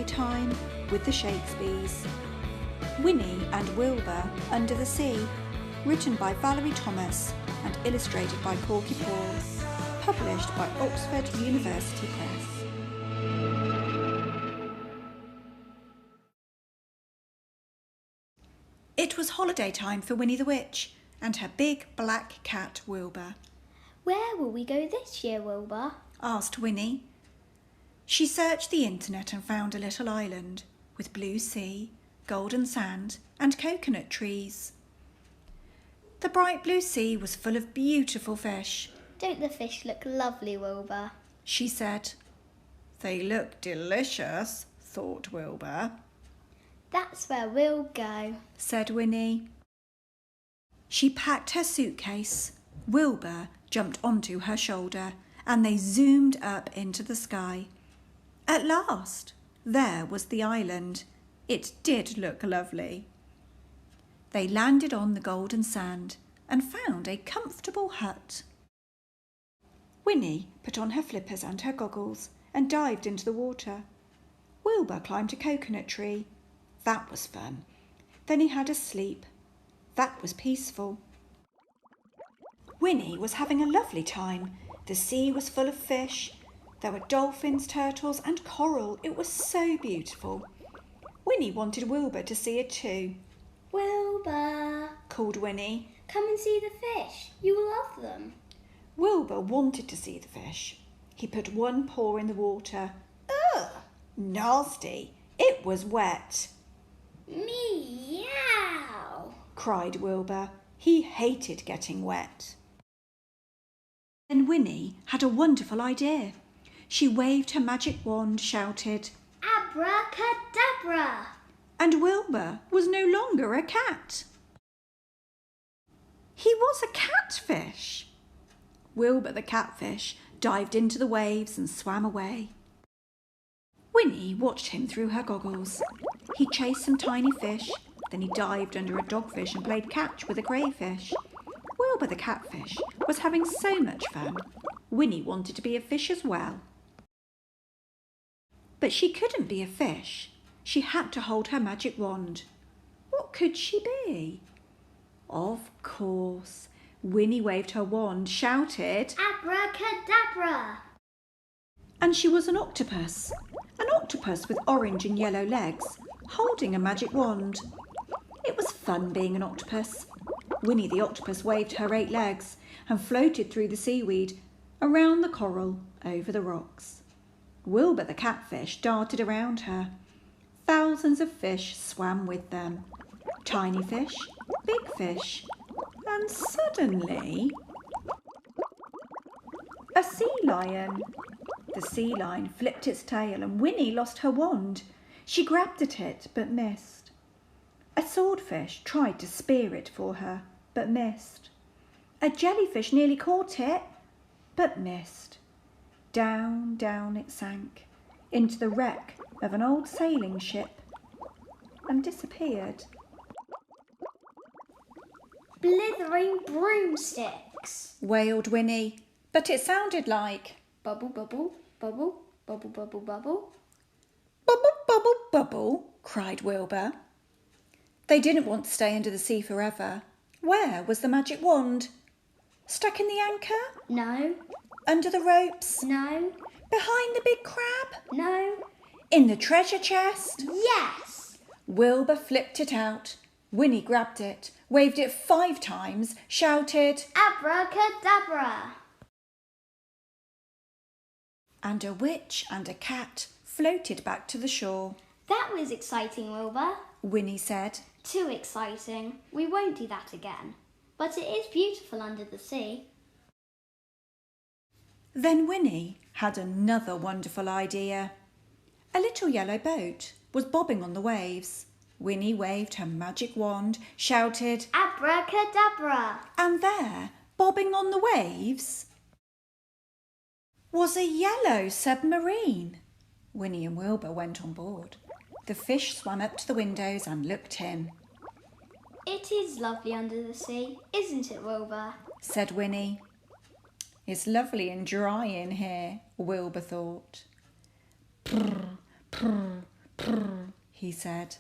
holiday time with the Shakespeares. Winnie and Wilbur Under the Sea, written by Valerie Thomas and illustrated by Porky Paul, published by Oxford University Press. It was holiday time for Winnie the Witch and her big black cat Wilbur. "Where will we go this year, Wilbur?" asked Winnie. She searched the internet and found a little island with blue sea, golden sand and coconut trees. The bright blue sea was full of beautiful fish. "Don't the fish look lovely, Wilbur?" she said. They look delicious, thought Wilbur. "That's where we'll go," said Winnie. She packed her suitcase. Wilbur jumped onto her shoulder and they zoomed up into the sky. At last, there was the island. It did look lovely. They landed on the golden sand and found a comfortable hut. Winnie put on her flippers and her goggles and dived into the water. Wilbur climbed a coconut tree. That was fun. Then he had a sleep. That was peaceful. Winnie was having a lovely time. The sea was full of fish. There were dolphins, turtles and coral. It was so beautiful. Winnie wanted Wilbur to see it too. "Wilbur," called Winnie. "come and see the fish. You'll love them." Wilbur wanted to see the fish. He put one paw in the water. Ugh! Nasty! It was wet. "Meow!" cried Wilbur. He hated getting wet. Then Winnie had a wonderful idea. She waved her magic wand, shouted, "Abracadabra!" and Wilbur was no longer a cat. He was a catfish. Wilbur the catfish dived into the waves and swam away. Winnie watched him through her goggles. He chased some tiny fish, then he dived under a dogfish and played catch with a crayfish. Wilbur the catfish was having so much fun. Winnie wanted to be a fish as well. But she couldn't be a fish. She had to hold her magic wand. What could she be? Of course. Winnie waved her wand, shouted, "Abracadabra!" and she was an octopus with orange and yellow legs, holding a magic wand. It was fun being an octopus. Winnie the octopus waved her 8 legs and floated through the seaweed, around the coral, over the rocks. Wilbur the catfish darted around her. Thousands of fish swam with them. Tiny fish, big fish, and suddenly a sea lion. The sea lion flipped its tail and Winnie lost her wand. She grabbed at it but missed. A swordfish tried to spear it for her but missed. A jellyfish nearly caught it but missed. Down, down it sank into the wreck of an old sailing ship and disappeared. "Blithering broomsticks!" wailed Winnie, but it sounded like "Bubble, bubble, bubble, bubble, bubble, bubble." "Bubble, bubble, bubble," cried Wilbur. They didn't want to stay under the sea forever. Where was the magic wand? Stuck in the anchor? "No, Under the ropes? no, Behind the big crab? no." In the treasure chest? "Yes!" Wilbur flipped it out. Winnie grabbed it, waved it 5 times, shouted, "Abracadabra!" and a witch and a cat floated back to the shore. "That was exciting, Wilbur." Winnie said. "Too exciting. We won't do that again. But it is beautiful under the sea." Then Winnie had another wonderful idea. A little yellow boat was bobbing on the waves. Winnie waved her magic wand, shouted, "Abracadabra!" and there, bobbing on the waves, was a yellow submarine. Winnie and Wilbur went on board. The fish swam up to the windows and looked in. "It is lovely under the sea, isn't it, Wilbur?" said Winnie. It's lovely and dry in here, Wilbur thought. Prr, prr, Prrr, he said.